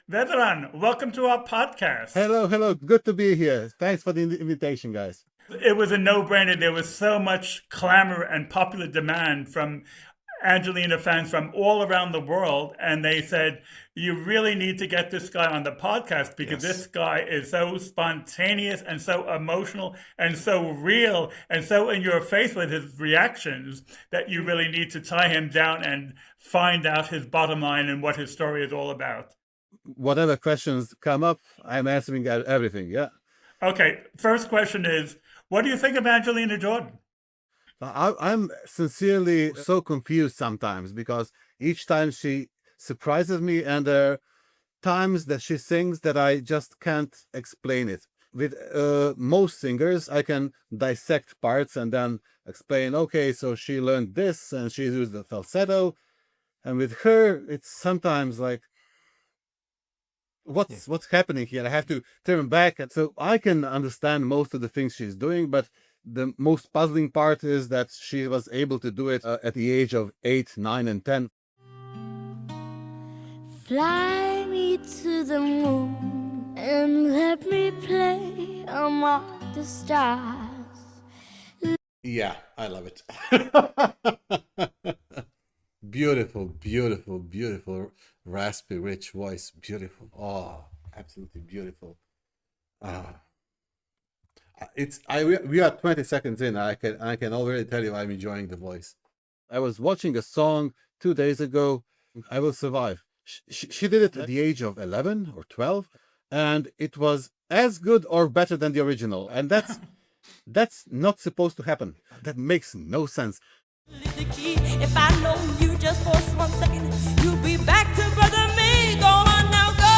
Vedran, welcome to our podcast. Hello, hello. Good to be here. Thanks for the invitation, guys. It was a no-brainer. There was so much clamor and popular demand from Angelina fans from all around the world, and they said, you really need to get this guy on the podcast because Yes. this guy is so spontaneous and so emotional and so real and so in your face with his reactions that you really need to tie him down and find out his bottom line and what his story is all about. Whatever questions come up, I'm answering everything. Yeah. Okay, first question is, what do you think of Angelina Jordan? I'm sincerely so confused sometimes because each time she surprises me, and there are times that she sings that I just can't explain it. With most singers, I can dissect parts and then explain, okay, so she learned this and she used the falsetto. And with her, it's sometimes like, Yeah. what's happening here? I have to turn back, and so I can understand most of the things she's doing, but the most puzzling part is that she was able to do it at the age of 8, 9, and 10. Fly me to the moon and let me play among the stars. Yeah, I love it. Beautiful, beautiful, beautiful, raspy, rich voice. Beautiful. Oh, absolutely beautiful. Ah, we are 20 seconds in. I can already tell you I'm enjoying the voice. I was watching a song 2 days ago. I Will Survive. She did it at the age of 11 or 12, and it was as good or better than the original. And that's not supposed to happen. That makes no sense. The key. If I know you just for 1 second, you'll be back to brother me. Go on now, go.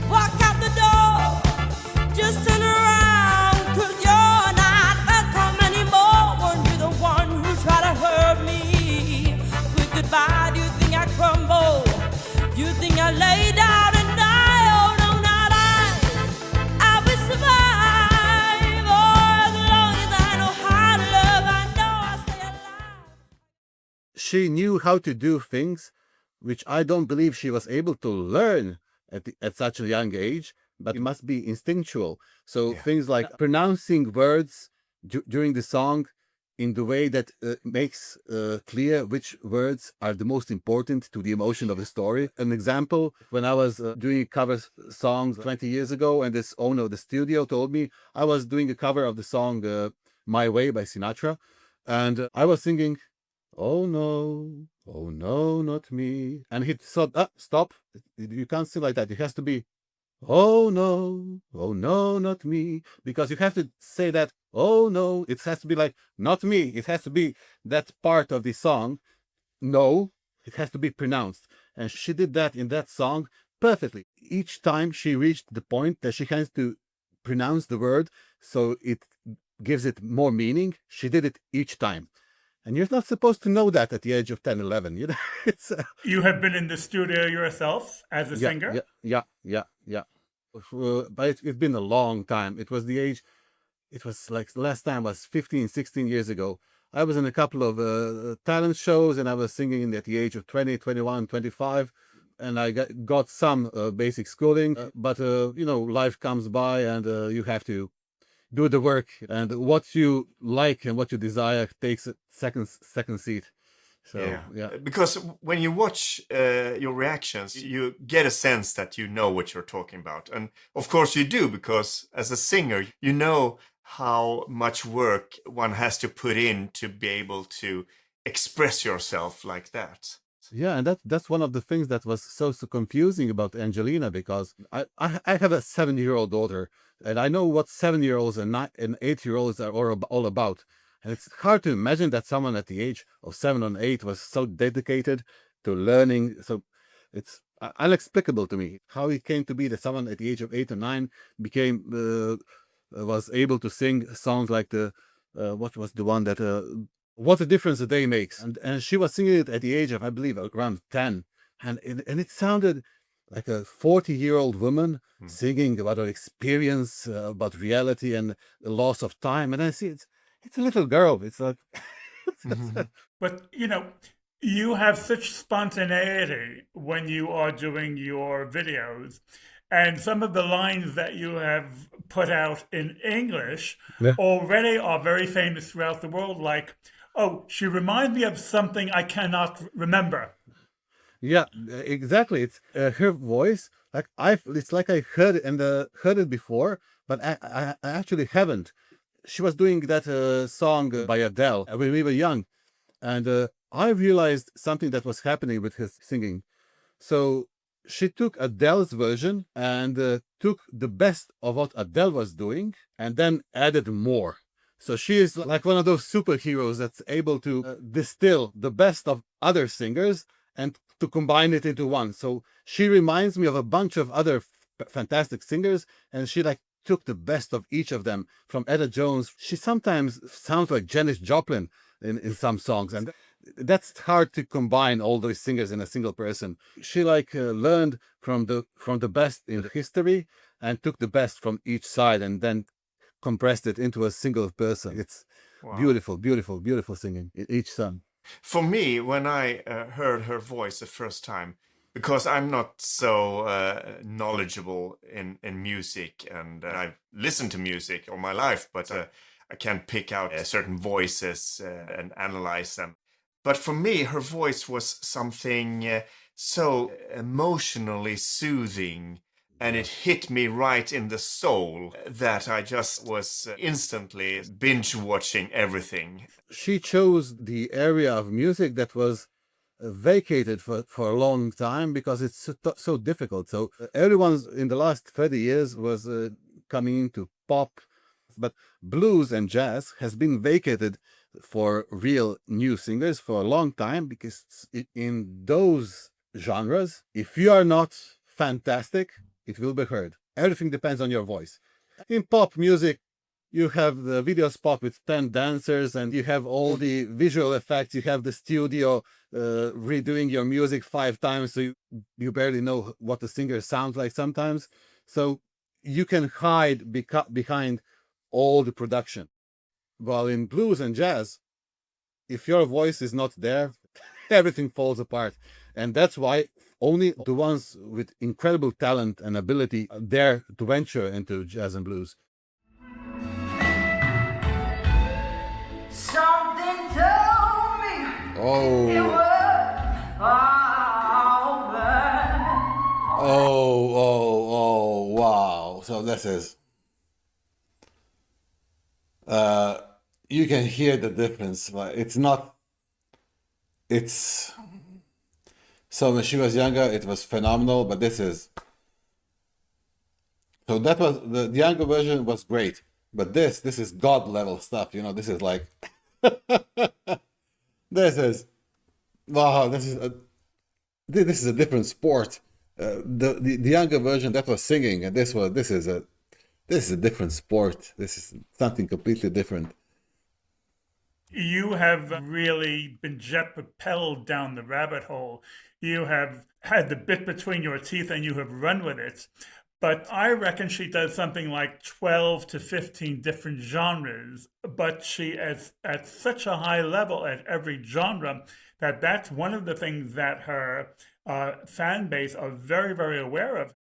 Walk out the door. Just turn around, cause you're not welcome anymore. Won't be the one who try to hurt me. With goodbye, do you think I crumble? You think I lay down and die? Oh no, not I will survive. Oh, as long as I know how to love, I know I'll stay alive. She knew how to do things which I don't believe she was able to learn at such a young age, but it must be instinctual. So Yeah. things like pronouncing words during the song in the way that makes clear which words are the most important to the emotion of the story. An example, when I was doing cover songs 20 years ago, and this owner of the studio told me I was doing a cover of the song My Way by Sinatra, and I was singing, oh no, not me. And he thought, stop, you can't sing like that. It has to be, oh no, not me. Because you have to say that, oh no, it has to be like, not me. It has to be that part of the song. No, it has to be pronounced. And she did that in that song perfectly. Each time she reached the point that she has to pronounce the word so it gives it more meaning, she did it each time. And you're not supposed to know that at the age of 10, 11. You know, it's You have been in the studio yourself as a yeah, singer? yeah. But it's been a long time. It was the age, it was like the last time was 15, 16 years ago. I was in a couple of talent shows, and I was singing at the age of 20, 21, 25. And I got some basic schooling, but life comes by, and you have to do the work, and what you like and what you desire takes a second seat. So yeah. Because when you watch your reactions, you get a sense that you know what you're talking about. And of course you do, because as a singer, you know how much work one has to put in to be able to express yourself like that. Yeah, and that's one of the things that was so confusing about Angelina, because I have a 7-year-old daughter, and I know what 7-year-olds and 8-year-olds are all about. And it's hard to imagine that someone at the age of 7 or 8 was so dedicated to learning. So it's inexplicable to me how it came to be that someone at the age of 8 or 9 became was able to sing songs like the what was the one that what a difference a day makes, and she was singing it at the age of, I believe, around 10, and it sounded like a 40-year-old woman Hmm. singing about her experience, about reality and the loss of time. And I see it's a little girl. It's like Mhm. But, You have such spontaneity when you are doing your videos. And some of the lines that you have put out in English Yeah. already are very famous throughout the world, like, oh, she reminds me of something I cannot remember. Yeah, exactly. It's her voice. Like it's like I heard it before, but I actually haven't. She was doing that song by Adele when we were young, and I realized something that was happening with his singing. So she took Adele's version and took the best of what Adele was doing, and then added more. So she is like one of those superheroes that's able to distill the best of other singers and to combine it into one. So she reminds me of a bunch of other fantastic singers, and she like took the best of each of them. From Etta Jones, she sometimes sounds like Janis Joplin in some songs, and that's hard to combine all those singers in a single person. She like learned from the best in history and took the best from each side and then compressed it into a single person. It's Wow. beautiful, beautiful, beautiful singing in each song. For me, when I heard her voice the first time, because I'm not so knowledgeable in music, and I've listened to music all my life, but I can't pick out certain voices and analyze them. But for me, her voice was something so emotionally soothing, and it hit me right in the soul that I just was instantly binge watching everything. She chose the area of music that was vacated for a long time because it's so difficult. So everyone in the last 30 years was coming into pop, but blues and jazz has been vacated for real new singers for a long time, because in those genres, if you are not fantastic, it will be heard. Everything depends on your voice. In pop music, you have the video spot with 10 dancers, and you have all the visual effects. You have the studio redoing your music 5 times, so you barely know what the singer sounds like sometimes. So you can hide behind all the production. While in blues and jazz, if your voice is not there, everything falls apart. And that's why only the ones with incredible talent and ability dare to venture into jazz and blues. Something told me it Oh, was over. oh, wow. So this is, you can hear the difference, but it's not, it's, so when she was younger, it was phenomenal, but this is, so that was, the younger version was great, but this is God level stuff, this is like, this is, wow, this is a different sport. The younger version that was singing, and this is a different sport. This is something completely different. You have really been jet propelled down the rabbit hole. You have had the bit between your teeth and you have run with it. But I reckon she does something like 12 to 15 different genres, but she is at such a high level at every genre that that's one of the things that her fan base are very, very aware of.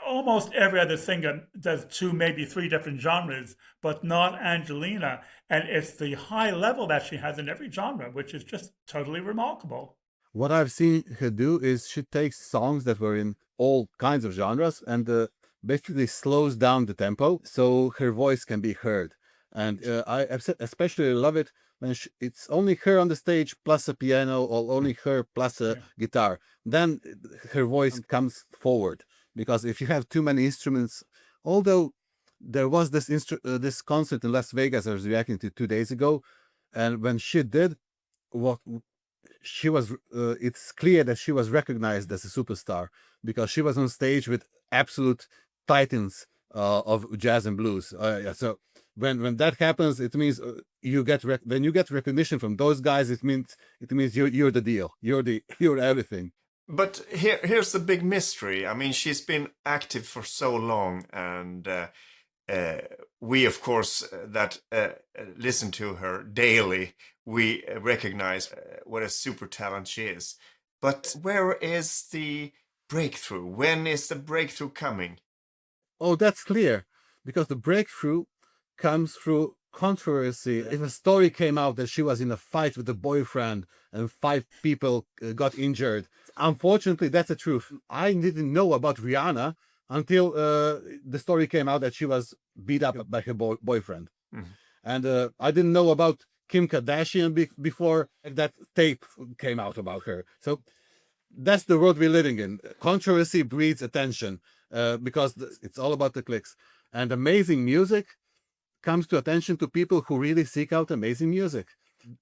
Almost every other singer does 2, maybe 3 different genres, but not Angelina. And it's the high level that she has in every genre, which is just totally remarkable. What I've seen her do is she takes songs that were in all kinds of genres and basically slows down the tempo so her voice can be heard. And I especially love it when it's only her on the stage plus a piano, or only her plus a guitar. Then her voice comes forward. Because if you have too many instruments, although there was this concert in Las Vegas I was reacting to 2 days ago, and when she did, what she was, it's clear that she was recognized as a superstar because she was on stage with absolute titans of jazz and blues. Yeah, so when that happens, it means when you get recognition from those guys, it means you're the deal. You're everything. But here's the big mystery. I mean, she's been active for so long, and we, of course, that listen to her daily, we recognize what a super talent she is. But where is the breakthrough? When is the breakthrough coming? Oh, that's clear, because the breakthrough comes through controversy. If a story came out that she was in a fight with a boyfriend and 5 people got injured, unfortunately, that's the truth. I didn't know about Rihanna until the story came out that she was beat up by her boyfriend. Mhm. And I didn't know about Kim Kardashian before that tape came out about her. So that's the world we're living in. Controversy breeds attention because it's all about the clicks. And amazing music comes to attention to people who really seek out amazing music.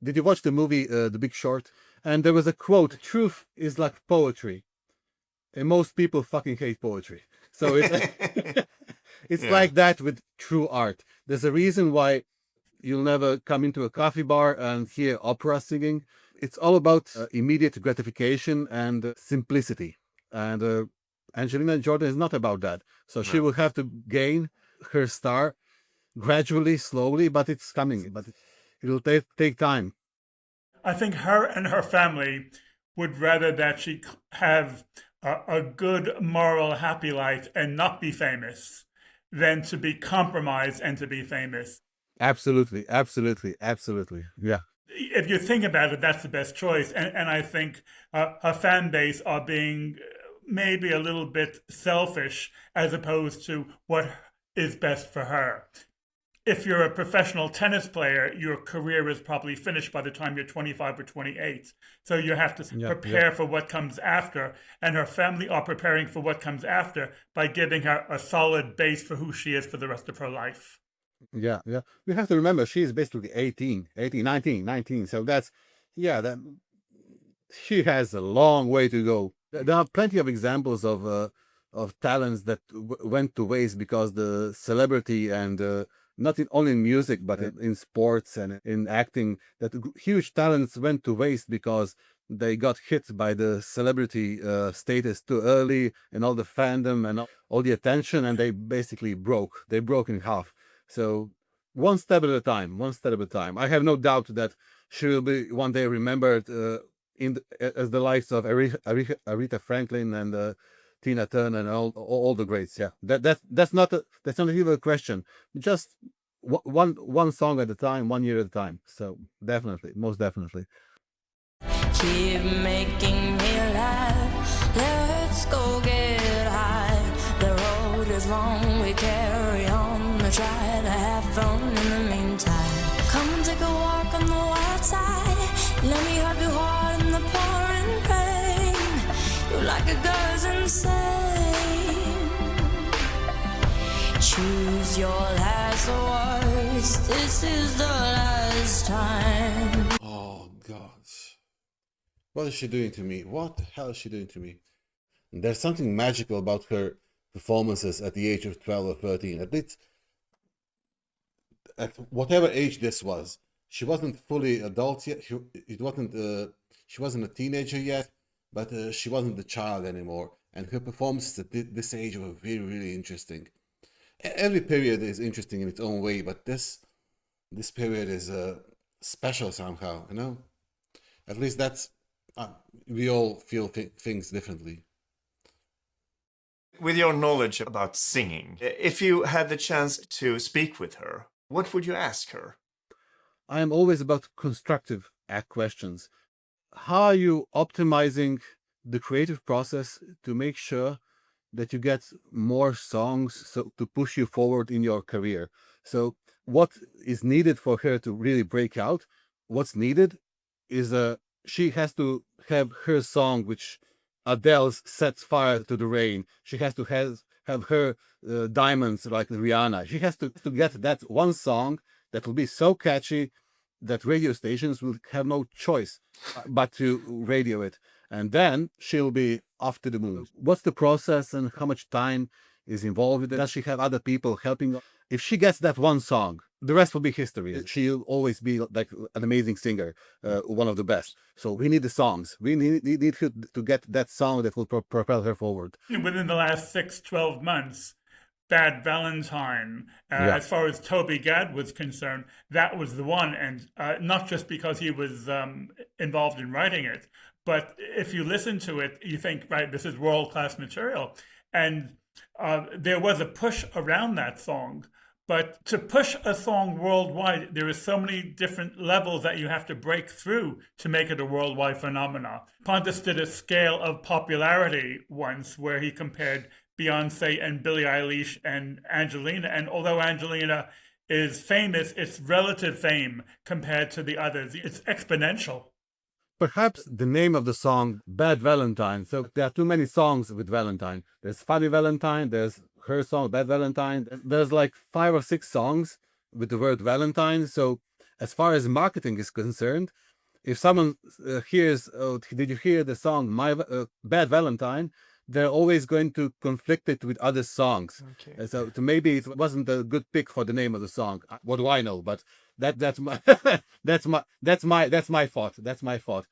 Did you watch the movie The Big Short? And there was a quote: "Truth is like poetry, and most people fucking hate poetry." So it's Yeah. like that with true art. There's a reason why you'll never come into a coffee bar and hear opera singing. It's all about immediate gratification and simplicity. And Angelina Jordan is not about that. So she No. will have to gain her star gradually, slowly, but it's coming. But it'll take time. I think her and her family would rather that she have a good, moral, happy life and not be famous than to be compromised and to be famous. Absolutely, absolutely, absolutely. Yeah. If you think about it, that's the best choice. And I think her fan base are being maybe a little bit selfish as opposed to what is best for her. If you're a professional tennis player, your career is probably finished by the time you're 25 or 28. So you have to prepare for what comes after. And her family are preparing for what comes after by giving her a solid base for who she is for the rest of her life. Yeah, yeah. We have to remember she is basically 18, 19. So that's, that she has a long way to go. There are plenty of examples of talents that went to waste because the celebrity and not only in music, but in sports and in acting, that huge talents went to waste because they got hit by the celebrity status too early and all the fandom and all the attention, and they basically broke. They broke in half. So one step at a time, one step at a time. I have no doubt that she will be one day remembered as the likes of Aretha Franklin and Tina Turner and all the greats. Yeah, that's not even a question. Just one song at a time, 1 year at a time. So definitely, most definitely. Keep making me laugh. Let's go get high. The road is long, we carry on. I try to have fun in the meantime. Come and take a walk on the wild side. Let me hug you hard in the pouring rain. You're like a girl's insane. Choose your last words. This is the last time. Oh God. What is she doing to me? What the hell is she doing to me? There's something magical about her performances at the age of 12 or 13. At least, at whatever age this was, she wasn't fully adult yet. She wasn't a teenager yet, but she wasn't a child anymore. And her performances at this age were really, really interesting. Every period is interesting in its own way, but this period is special somehow, you know? At least that's, we all feel things differently. With your knowledge about singing, if you had the chance to speak with her, what would you ask her? I am always about constructive questions. How are you optimizing the creative process to make sure that you get more songs to push you forward in your career? So what is needed for her to really break out? What's needed is she has to have her song, which Adele's Sets Fire to the Rain. She has to have her diamonds like Rihanna. She has to get that one song that will be so catchy that radio stations will have no choice but to radio it. And then she'll be off to the moon. What's the process and how much time is involved with it? Does she have other people helping? If she gets that one song, the rest will be history. She'll always be like an amazing singer, one of the best. So we need the songs. We need her to get that song that will propel her forward. Within the last 6, 12 months, Bad Valentine, Yeah. as far as Toby Gad was concerned, that was the one. And not just because he was involved in writing it, but if you listen to it, you think, right, this is world-class material. And there was a push around that song. But to push a song worldwide, there is so many different levels that you have to break through to make it a worldwide phenomenon. Pontus did a scale of popularity once where he compared Beyonce and Billie Eilish and Angelina. And although Angelina is famous, it's relative fame compared to the others. It's exponential. Perhaps the name of the song, Bad Valentine. So there are too many songs with Valentine. There's Funny Valentine, there's her song, Bad Valentine. There's like 5 or 6 songs with the word Valentine. So as far as marketing is concerned, if someone hears, oh, did you hear the song Bad Valentine? They're always going to conflict it with other songs. Okay. So maybe it wasn't a good pick for the name of the song. What do I know? But that's my that's my fault. That's my fault.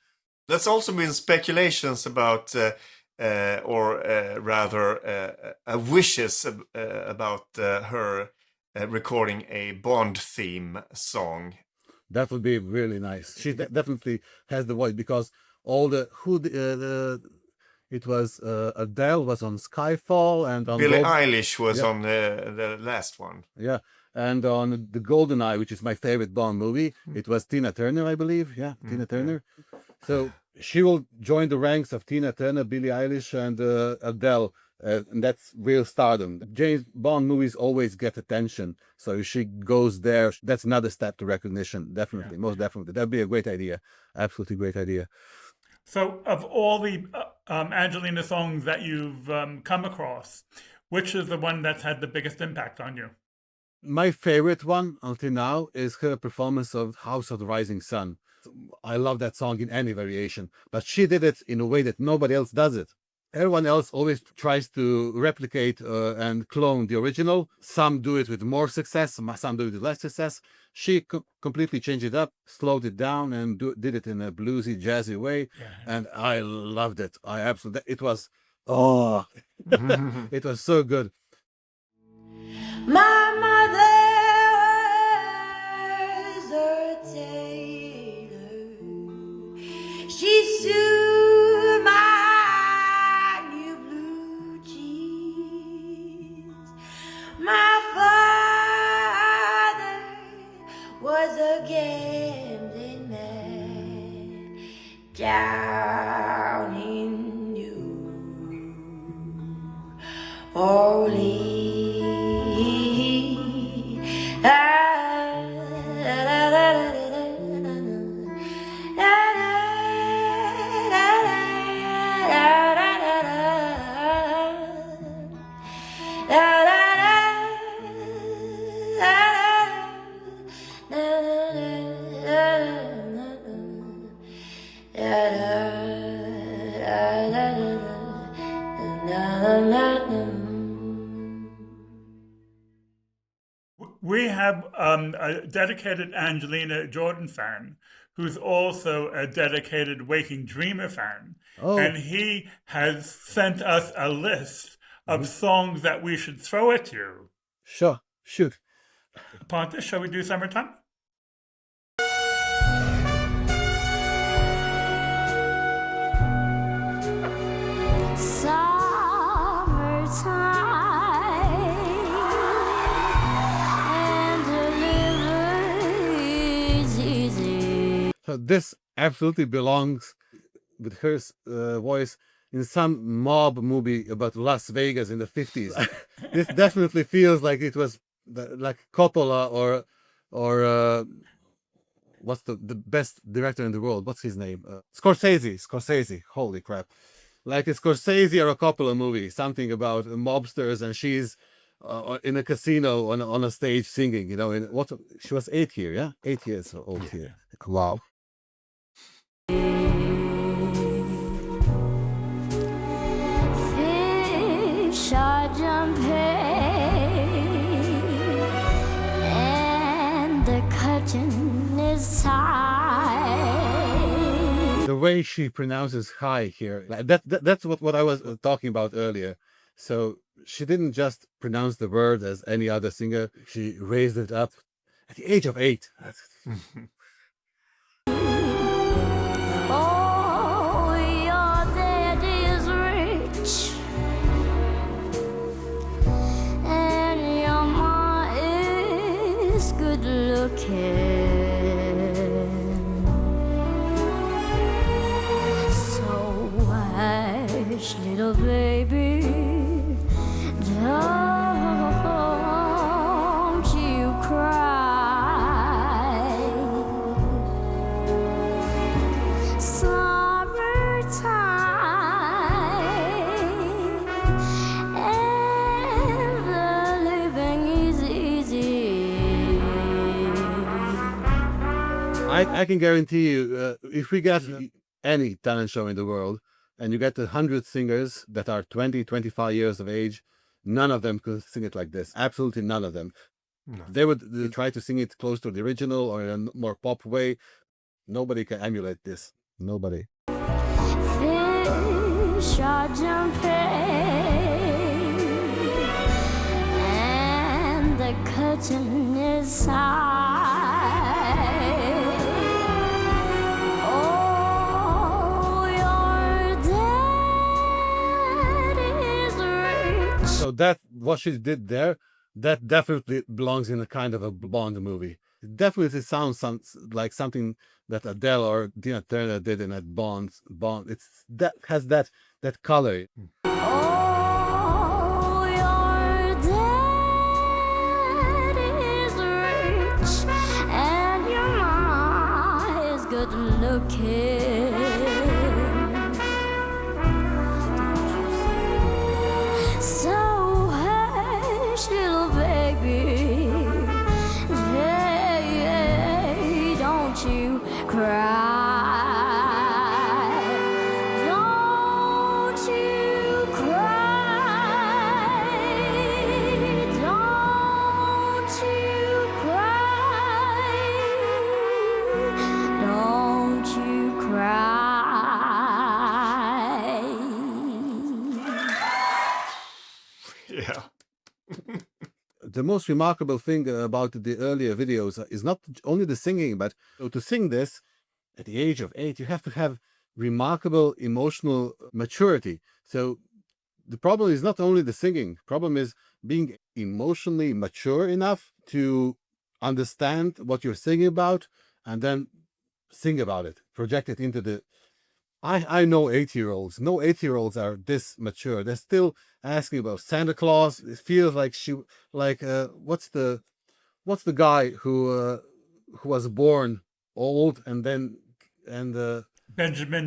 There's also been speculations about, or rather, wishes about her recording a Bond theme song. That would be really nice. She definitely has the voice because all it was Adele was on Skyfall and on Billie Eilish was Yeah. on the last one. Yeah, and on the GoldenEye, which is my favorite Bond movie, it was Tina Turner, I believe. Yeah, Tina Turner. So she will join the ranks of Tina Turner, Billie Eilish, and Adele. And that's real stardom. James Bond movies always get attention. So if she goes there, that's another step to recognition. Definitely, most definitely. That'd be a great idea. Absolutely great idea. So, of all the Angelina songs that you've come across, which is the one that's had the biggest impact on you? My favorite one until now is her performance of House of the Rising Sun. I love that song in any variation, but she did it in a way that nobody else does it. Everyone else always tries to replicate and clone the original. Some do it with more success, some do it with less success. She completely changed it up, slowed it down, and did it in a bluesy, jazzy way. Yeah. And I loved it. I absolutely, it was, it was so good. My mother was a tailor. She sewed my new blue jeans. My father was a gambling man down in New Orleans. We have a dedicated Angelina Jordan fan who's also a dedicated Waking Dreamer fan. Oh. And he has sent us a list of songs that we should throw at you. Sure, shoot. Pontus, shall we do Summertime? So this absolutely belongs with her voice in some mob movie about Las Vegas in the 50s. This definitely feels like it was like Coppola or what's the best director in the world? What's his name? Scorsese. Holy crap. Like a Scorsese or a Coppola movie, something about mobsters and she's in a casino on a stage singing, you know, she was 8 here, yeah? 8 years old here. Wow. Fish are jumping and the curtain is high. The way she pronounces high here, that's what I was talking about earlier. So She didn't just pronounce the word as any other singer. She raised it up at the age of 8. Oh, your daddy is rich, and your ma is good looking. So hush, little baby, don't you cry. Summertime, and the living is easy. I can guarantee you, if we get any talent show in the world and you get 100 singers that are 20, 25 years of age, none of them could sing it like this. Absolutely none of them. No. They would try to sing it close to the original or in a more pop way. Nobody can emulate this. Nobody. Fish are jumping, and the curtain is high. Oh, your dad is rich. So that what she did there, that definitely belongs in a kind of a Bond movie. It definitely sounds like something that Adele or Tina Turner did in that Bond. It's that has that color. Oh, your dad is rich, and your ma is good looking. So hush, little baby, hey, don't you cry. Don't you cry. Don't you cry. Don't you cry. Yeah. The most remarkable thing about the earlier videos is not only the singing, but to sing this at the age of 8, you have to have remarkable emotional maturity. So the problem is not only the singing, problem is being emotionally mature enough to understand what you're singing about and then sing about it, project it into the... I know 8-year-olds. No 8-year-olds are this mature. They're still asking about Santa Claus. It feels like what's the guy who was born old and Benjamin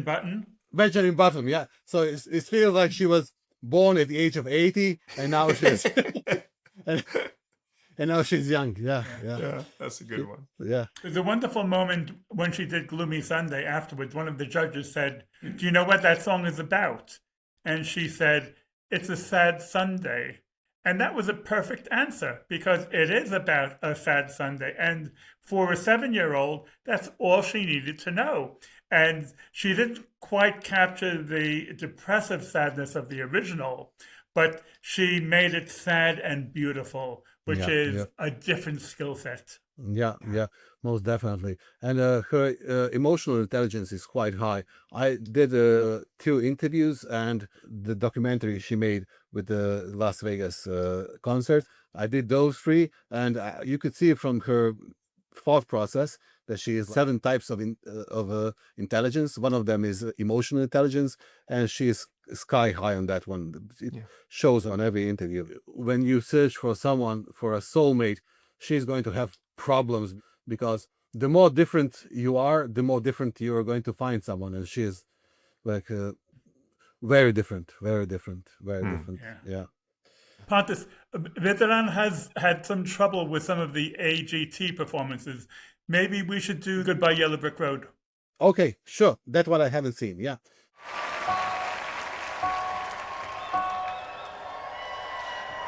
Button. Benjamin Button, yeah. So it feels like she was born at the age of 80 and now she's and now she's young. Yeah. Yeah, that's a good one. Yeah. There's a wonderful moment when she did Gloomy Sunday afterwards. One of the judges said, "Do you know what that song is about?" And she said, "It's a sad Sunday." And that was a perfect answer because it is about a sad Sunday. And for a 7-year-old, that's all she needed to know. And she didn't quite capture the depressive sadness of the original, but she made it sad and beautiful, which is a different skill set. Yeah, most definitely. And her emotional intelligence is quite high. I did 2 interviews and the documentary she made with the Las Vegas concert. I did those 3, and you could see from her thought process that she has 7 types of intelligence. One of them is emotional intelligence, and she is sky high on that one. It shows on every interview. When you search for someone, for a soulmate, she's going to have problems because the more different you are, the more different you are going to find someone, and she is like very different. Yeah. Pontus, Veteran has had some trouble with some of the AGT performances. Maybe we should do Goodbye Yellow Brick Road. Okay, sure. That's what I haven't seen. Yeah.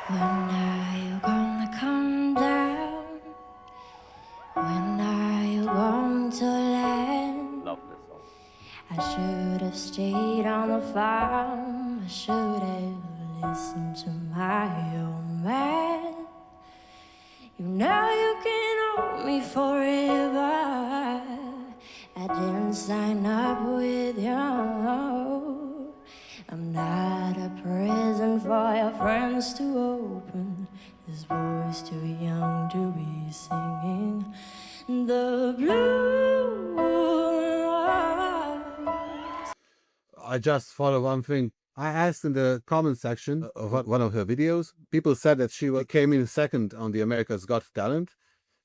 When are you gonna come down? When are you going to land? Love this song. I should have stayed on the farm. I should have listened to my for your friends to open his voice, too young to be singing the blues. I just thought of one thing. I asked in the comment section of one of her videos. People said that came in second on the America's Got Talent,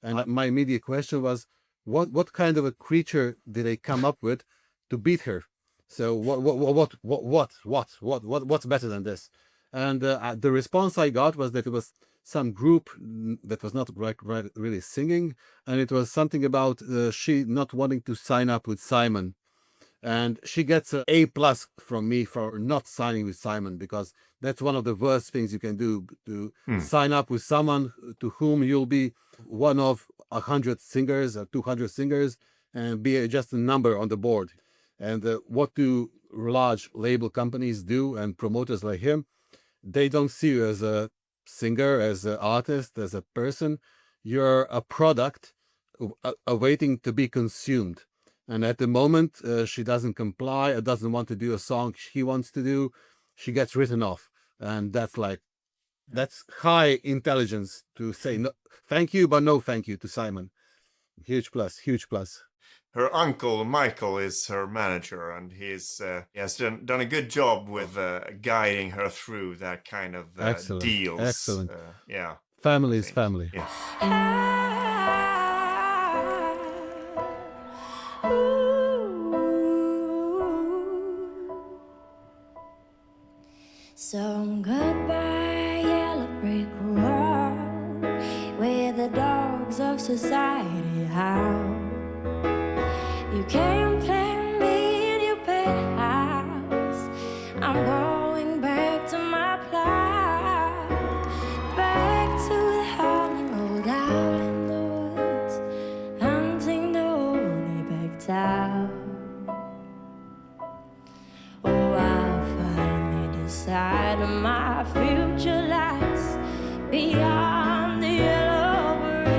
and my immediate question was, what kind of a creature did they come up with to beat her? So what's better than this? And the response I got was that it was some group that was not really singing, and it was something about she not wanting to sign up with Simon. And she gets an A+ from me for not signing with Simon, because that's one of the worst things you can do, to sign up with someone to whom you'll be one of 100 singers or 200 singers and be just a number on the board. And what do large label companies do, and promoters like him? They don't see you as a singer, as an artist, as a person. You're a product awaiting to be consumed. And at the moment she doesn't comply or doesn't want to do a song he wants to do, she gets written off. And that's high intelligence to say no, thank you, but no thank you to Simon. Huge plus, huge plus. Her uncle Michael is her manager, and he has done a good job with guiding her through that kind of Excellent, deals. excellent. Yeah. Family is family. Yeah. So goodbye, yellow brick road, where the dogs of society howl. You can't play me in your penthouse. I'm going back to my plow, back to the howling old owl in the woods, hunting the woolly-backed owl. Oh, I'll finally decide my future lies beyond the yellow brick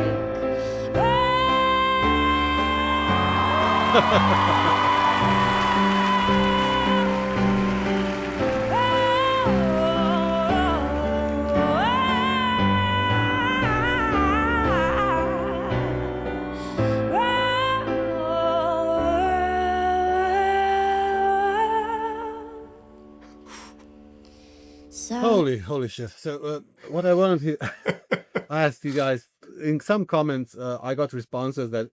Holy shit. So what I wanted to ask you guys, in some comments I got responses that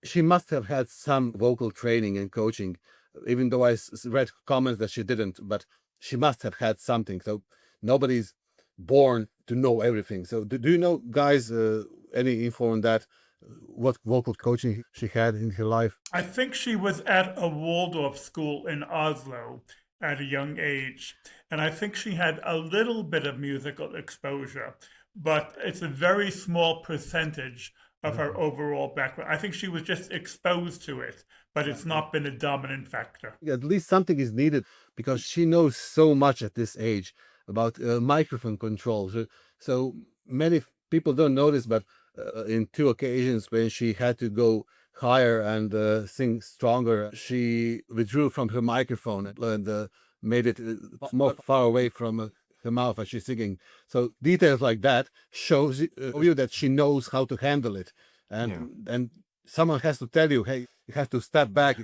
she must have had some vocal training and coaching, even though I read comments that she didn't, but she must have had something. So nobody's born to know everything. So do you know, guys, any info on that? What vocal coaching she had in her life? I think she was at a Waldorf school in Oslo at a young age, and I think she had a little bit of musical exposure, but it's a very small percentage of her overall background. I think she was just exposed to it, but it's not been a dominant factor. At least something is needed, because she knows so much at this age about microphone control. So many people don't notice, but in 2 occasions when she had to go higher and sing stronger, she withdrew from her microphone and made it more far away from her mouth as she's singing. So details like that shows you that she knows how to handle it. And someone has to tell you, hey, you have to step back,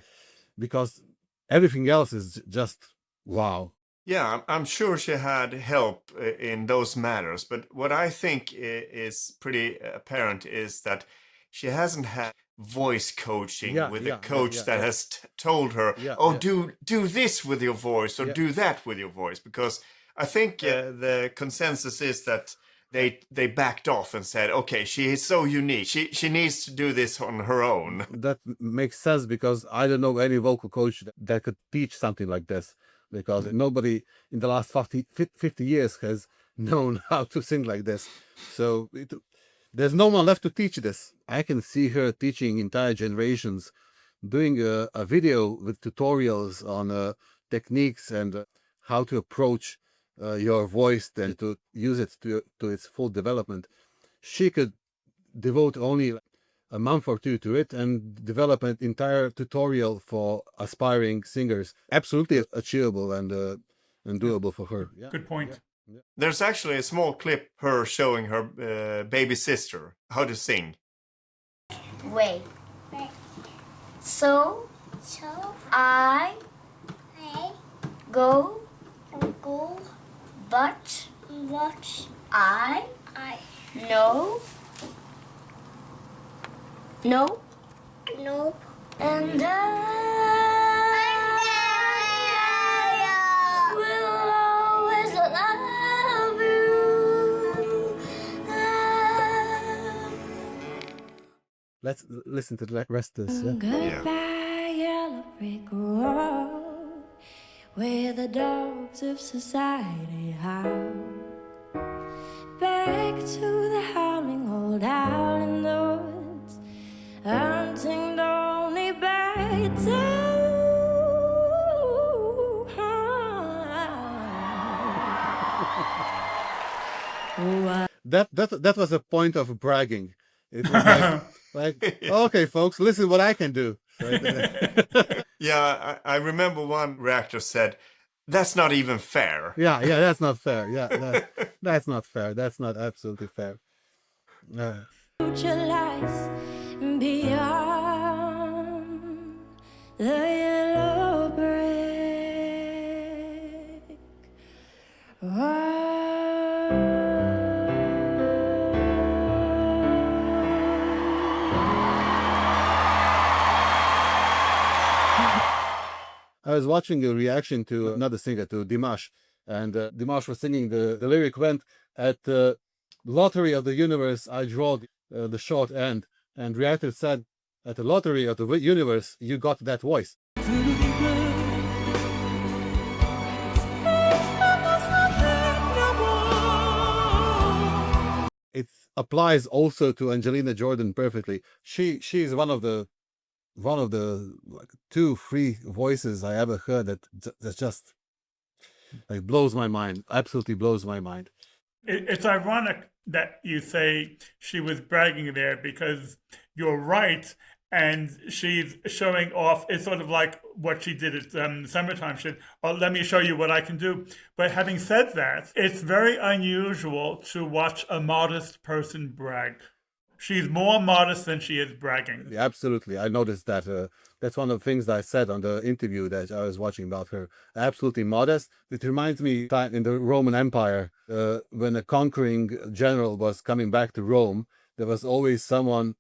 because everything else is just wow. Yeah, I'm sure she had help in those matters, but what I think is pretty apparent is that she hasn't had voice coaching with a coach that has told her, do this with your voice, or do that with your voice, because I think the consensus is that they backed off and said, okay, she is so unique, she needs to do this on her own. That makes sense, because I don't know any vocal coach that could teach something like this, because nobody in the last 50 years has known how to sing like this. So there's no one left to teach this. I can see her teaching entire generations, doing a video with tutorials on techniques and how to approach your voice and to use it to its full development. She could devote only a month or 2 to it and develop an entire tutorial for aspiring singers. Absolutely achievable and doable for her. Yeah. Good point. There's actually a small clip her showing her baby sister how to sing. Wait. So I go, but I know, and I will always love you. Let's listen to the rest of this. Yeah? Goodbye, yellow brick road, where the dogs of society howl. Back to the howling old owl in the woods, hunting only by That was a point of bragging. It was like okay, folks, listen what I can do. Yeah, I remember one reactor said, "That's not even fair." Yeah, that's not fair. Yeah, that's not fair. That's not absolutely fair. future lies beyond the yellow brick I was watching a reaction to another singer, to Dimash, and Dimash was singing. The lyric went, "At the lottery of the universe, I draw the short end," and reactor said, "At the lottery of the universe, you got that voice." It applies also to Angelina Jordan perfectly. She's one of the like 2-3 voices I ever heard that just like blows my mind. Absolutely blows my mind. It's ironic that you say she was bragging there, because you're right, and she's showing off. It's sort of like what she did at Summertime. She said, "Oh, let me show you what I can do." But having said that, it's very unusual to watch a modest person brag. She's more modest than she is bragging. Yeah, absolutely. I noticed that. That's one of the things that I said on the interview that I was watching about her. Absolutely modest. It reminds me time in the Roman Empire, when a conquering general was coming back to Rome, there was always someone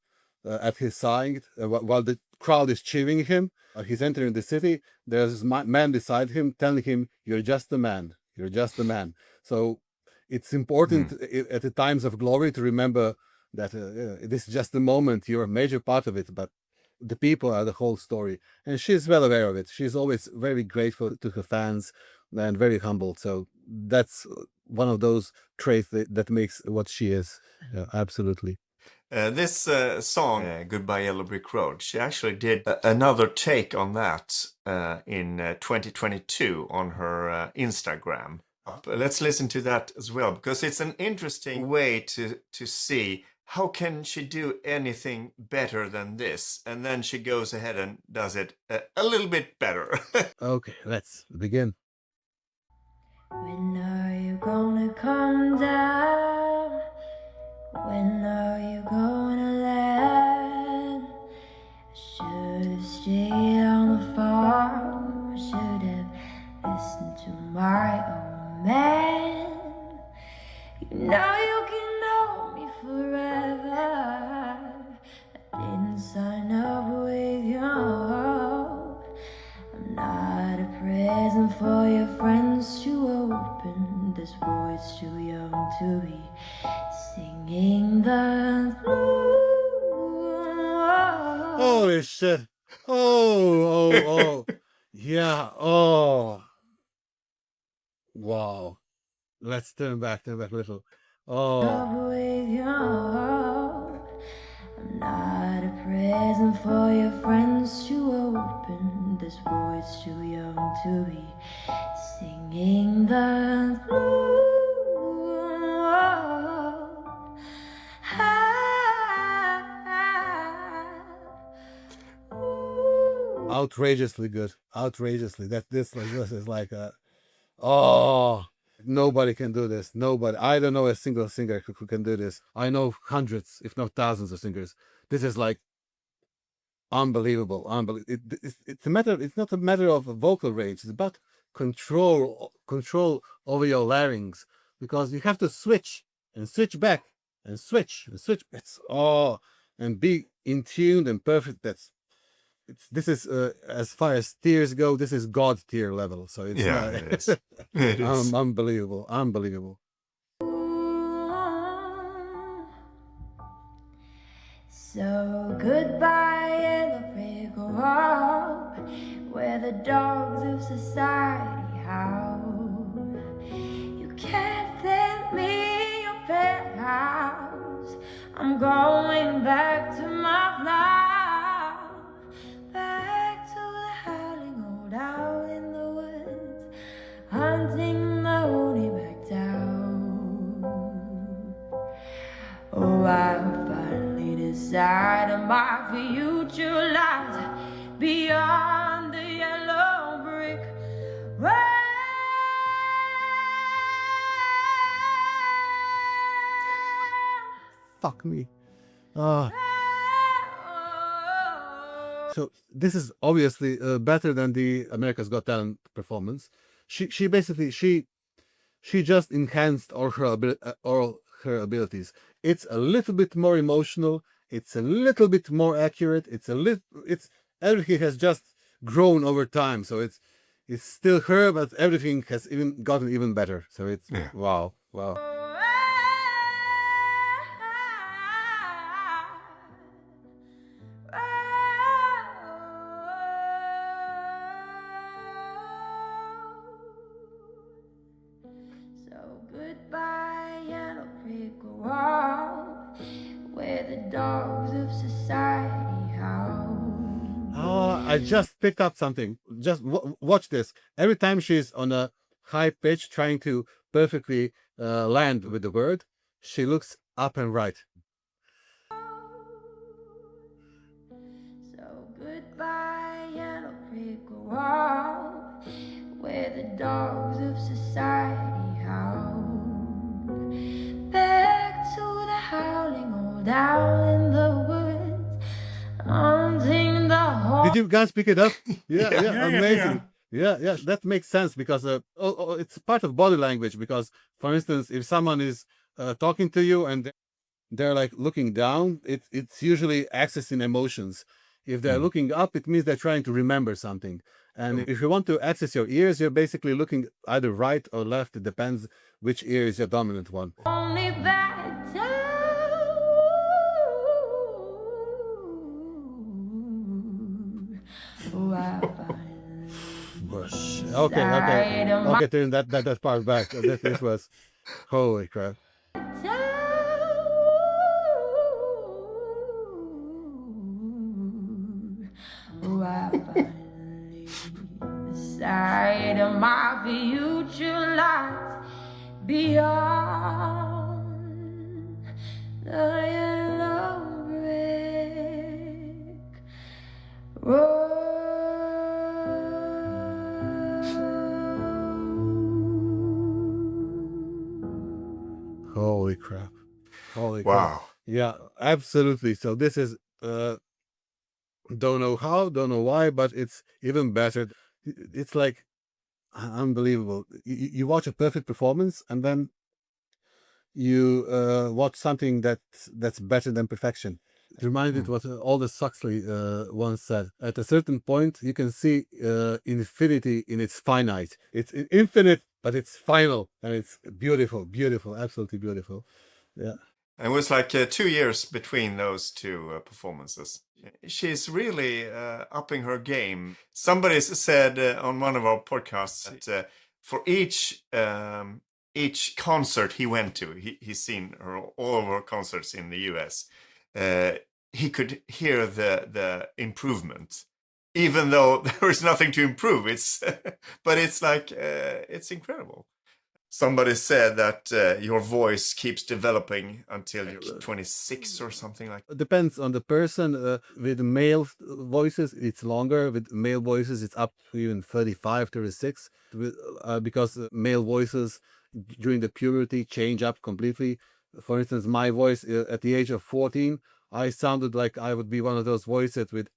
at his side while the crowd is cheering him. He's entering the city. There's a man beside him telling him, "You're just a man. You're just a man." So it's important at the times of glory to remember that this is just a moment. You're a major part of it, but the people are the whole story. And she's well aware of it. She's always very grateful to her fans and very humble. So that's one of those traits that makes what she is. Yeah, absolutely. This song, Goodbye Yellow Brick Road, she actually did another take on that in 2022 on her Instagram. Let's listen to that as well, because it's an interesting way to see how can she do anything better than this, and then she goes ahead and does it a little bit better. Okay, let's begin. When are you gonna come down? When are you gonna land? I should have stayed on the farm. I should have listened to my old man. You know you can know me forever. I didn't sign up with you. I'm not a present for your friends to open. This boy's too young to be singing the blues. Holy shit. Oh. Yeah. Oh. Wow. Let's turn back a little. Oh. With you. I'm not a present for your friends to open. This boy's too young to be singing the blues. Outrageously good. Outrageously. This is like a. Oh. Nobody can do this. Nobody. I don't know a single singer who can do this. I know hundreds, if not thousands, of singers. This is like unbelievable. Unbelievable. It's a matter. It's not a matter of vocal range. It's about control over your larynx, because you have to switch and switch back and switch and switch. It's and be in tune and perfect. This is as far as tiers go. This is God tier level. So it's Yeah, it is. It is. unbelievable. Unbelievable. So goodbye, yellow brick road, where the dogs of society howl. You can't let me your penthouse. I'm going back to my flower, back to the howling old owl in the woods, hunting the honey back down. Oh, I finally decided my future lies beyond the yellow brick road. Fuck me. So this is obviously better than the America's Got Talent performance. She basically she just enhanced all her abilities. It's a little bit more emotional. It's a little bit more accurate. It's everything has just grown over time. So it's still her, but everything has gotten even better. So it's wow. So goodbye, yellow brick wall, where the dogs of society howl. Oh, I just picked up something. Just watch this. Every time she's on a high pitch trying to perfectly land with the word, she looks up and right. So goodbye, yellow brick wall, where the dogs of society howl. Back to the howling old owl in the woods, haunting the whole. Did you guys pick it up? Yeah, Yeah, amazing. Yeah, that makes sense because it's part of body language. Because, for instance, if someone is talking to you and they're like looking down, it's usually accessing emotions. If they're looking up, it means they're trying to remember something. And if you want to access your ears, you're basically looking either right or left. It depends which ear is your dominant one. Only back down. Oh, I finally Okay, turn that part back. This was, holy crap. Oh, I finally decided my future lies beyond the yellow brick road. Holy crap. Holy crap. Wow. Yeah, absolutely. So this is don't know how, don't know why, but it's even better. It's like unbelievable. You watch a perfect performance and then you watch something that's better than perfection. It reminded what Aldous Huxley once said. At a certain point, you can see infinity in its finite. It's infinite, but it's final, and it's beautiful, absolutely beautiful. Yeah. And it was like 2 years between those two performances. She's really upping her game. Somebody said on one of our podcasts that for each concert he went to, he's seen her all of her concerts in the US. He could hear the improvement, even though there is nothing to improve. But it's like it's incredible. Somebody said that your voice keeps developing until you're 26 or something like that. It depends on the person. With male voices, it's longer. With male voices, it's up to even 35, 36. Because male voices during the puberty change up completely. For instance, my voice at the age of 14, I sounded like I would be one of those voices with,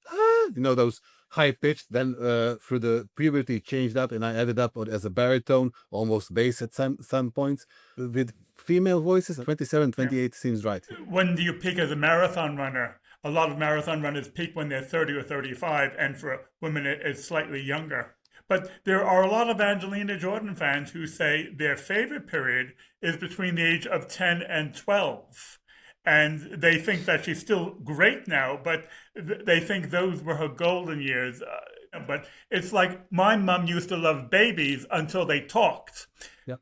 those high pitched. Then through the puberty changed up, and I ended up as a baritone, almost bass at some points. With female voices, 27, 28 seems right. When do you peak as a marathon runner? A lot of marathon runners peak when they're 30 or 35, and for women, it's slightly younger. But there are a lot of Angelina Jordan fans who say their favorite period is between the age of 10 and 12. And they think that she's still great now, but they think those were her golden years. But it's like my mom used to love babies until they talked. Yeah.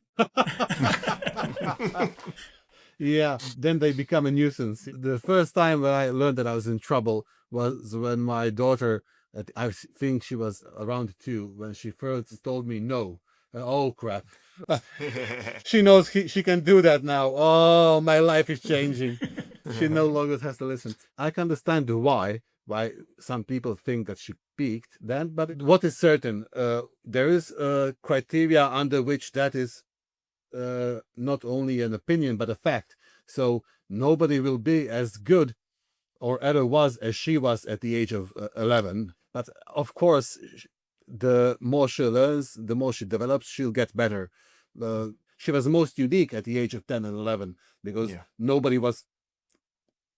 Yeah, then they become a nuisance. The first time when I learned that I was in trouble was when my daughter, I think she was around 2, when she first told me no. Oh, crap. She knows she can do that now. Oh, my life is changing. She no longer has to listen. I can understand why some people think that she peaked then, but what is certain, there is a criteria under which that is not only an opinion but a fact. So nobody will be as good or ever was as she was at the age of 11. But of course, the more she learns, the more she develops, she'll get better. She was most unique at the age of 10 and 11 because nobody was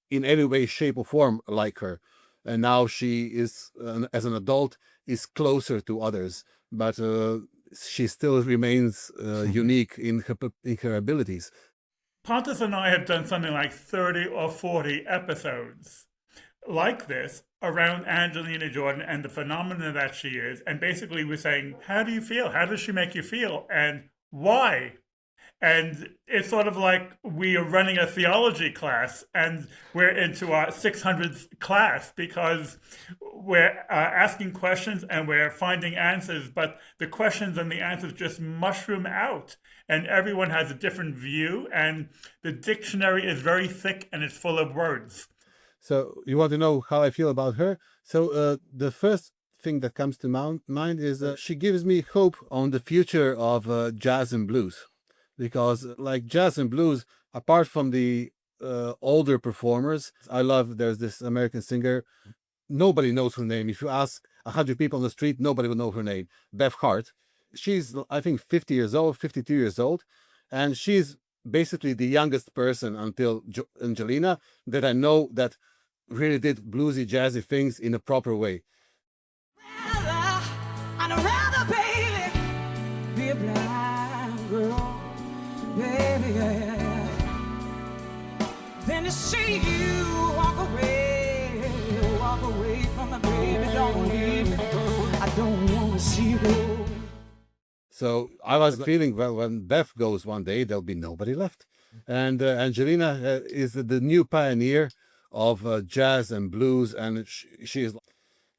in any way, shape, or form like her. And now she is, as an adult, is closer to others. But she still remains unique in her abilities. Pontus and I have done something like 30 or 40 episodes like this around Angelina Jordan and the phenomena that she is. And basically we're saying, how do you feel? How does she make you feel? And why? And it's sort of like we are running a theology class and we're into our 600th class because we're asking questions and we're finding answers, but the questions and the answers just mushroom out and everyone has a different view and the dictionary is very thick and it's full of words. So you want to know how I feel about her? So the first thing that comes to mind is she gives me hope on the future of jazz and blues. Because like jazz and blues, apart from the older performers, there's this American singer, nobody knows her name. If you ask 100 people on the street, nobody will know her name. Bev Hart. She's, I think, 50 years old, 52 years old. And she's basically the youngest person until Angelina that I know that really did bluesy, jazzy things in a proper way. I'd rather, baby, be a blind girl. Baby, then to see you walk away from my baby, don't leave me. I don't want to see you go. So I was feeling, well, when Bev goes one day, there'll be nobody left. And Angelina is the new pioneer of jazz and blues, and she is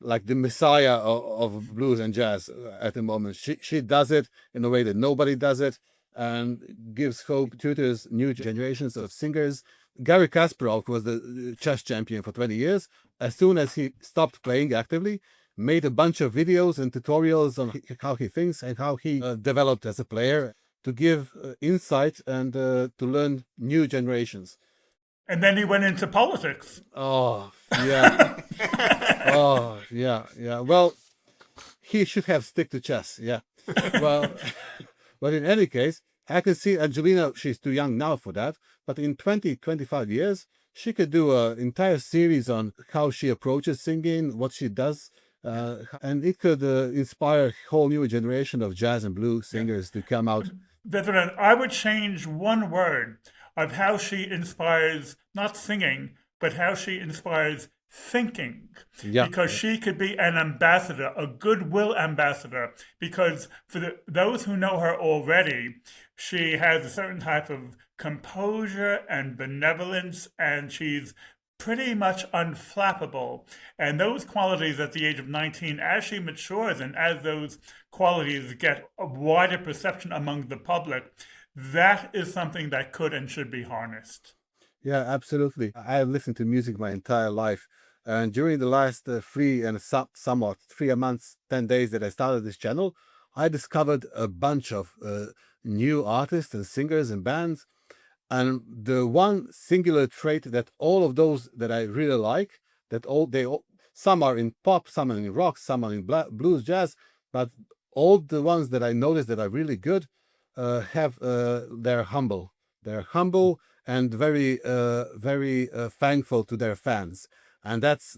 like the messiah of blues and jazz at the moment. She does it in a way that nobody does it, and gives hope, tutors new generations of singers. Garry Kasparov was the chess champion for 20 years. As soon as he stopped playing actively, made a bunch of videos and tutorials on how he thinks and how he developed as a player to give insight and to learn new generations. And then he went into politics. Oh, yeah. Oh, yeah, yeah. Well, he should have stick to chess, yeah. Well... But in any case, I can see Angelina, she's too young now for that, but in 20, 25 years, she could do an entire series on how she approaches singing, what she does, and it could inspire a whole new generation of jazz and blues singers to come out. Veteran, I would change one word of how she inspires, not singing, but how she inspires thinking, because she could be an ambassador, a goodwill ambassador, because for those who know her already, she has a certain type of composure and benevolence, and she's pretty much unflappable. And those qualities at the age of 19, as she matures and as those qualities get a wider perception among the public, that is something that could and should be harnessed. Yeah, absolutely. I have listened to music my entire life. And during the last 3 months, 10 days that I started this channel, I discovered a bunch of new artists and singers and bands. And the one singular trait that all of those that I really like, that some are in pop, some are in rock, some are in blues, jazz, but all the ones that I noticed that are really good they're humble. They're humble and very thankful to their fans, and that's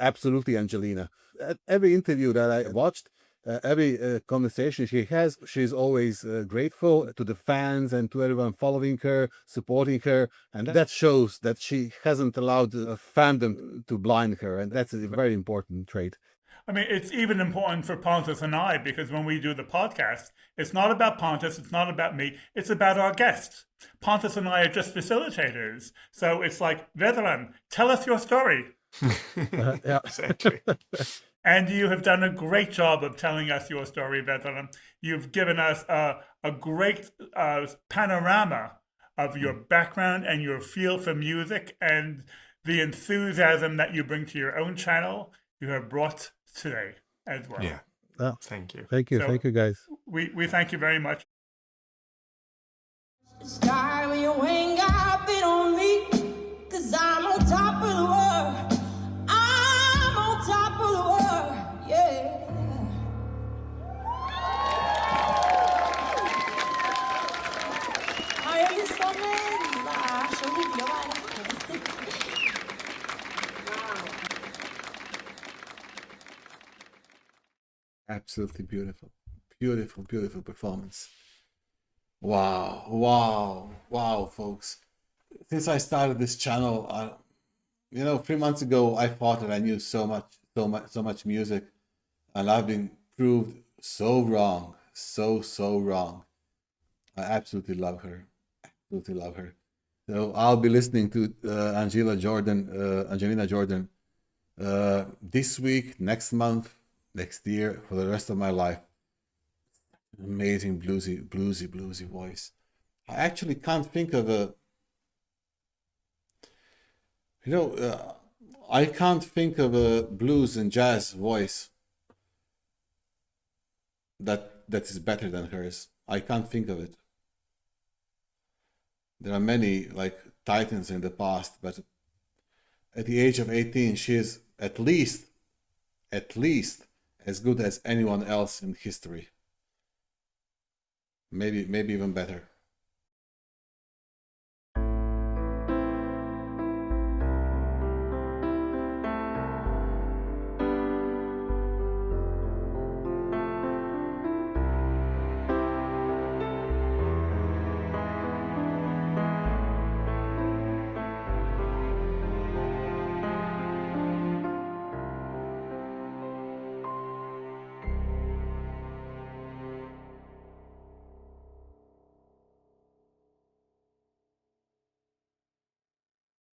absolutely Angelina. At every interview that I watched, every conversation she has, she's always grateful to the fans and to everyone following her, supporting her, and that shows that she hasn't allowed fandom to blind her, and that's a very important trait. I mean, it's even important for Pontus and I, because when we do the podcast, it's not about Pontus, it's not about me, it's about our guests. Pontus and I are just facilitators. So it's like, Vedran, tell us your story. Yeah. Exactly. And you have done a great job of telling us your story, Vedran. You've given us a great panorama of your background and your feel for music and the enthusiasm that you bring to your own channel. You have brought today as well. Yeah. Oh, Thank you. thank you. So- Thank you, guys. We thank you very much. Sky when you ain't got a bit on me, 'cause I'm on top of the world. I'm on top of the world, yeah. Ja, jag är så snälla, så hyggliga var det. Absolutely beautiful. Beautiful, beautiful performance. Wow, wow, wow, folks. Since I started this channel, 3 months ago, I thought that I knew so much music, and I've been proved so wrong, so wrong. I absolutely love her. Absolutely love her. So I'll be listening to Angelina Jordan this week, next month, next year, for the rest of my life. Amazing bluesy voice. I actually can't think of I can't think of a blues and jazz voice that is better than hers. I can't think of it. There are many like titans in the past, but at the age of 18, she is at least as good as anyone else in history. Maybe even better.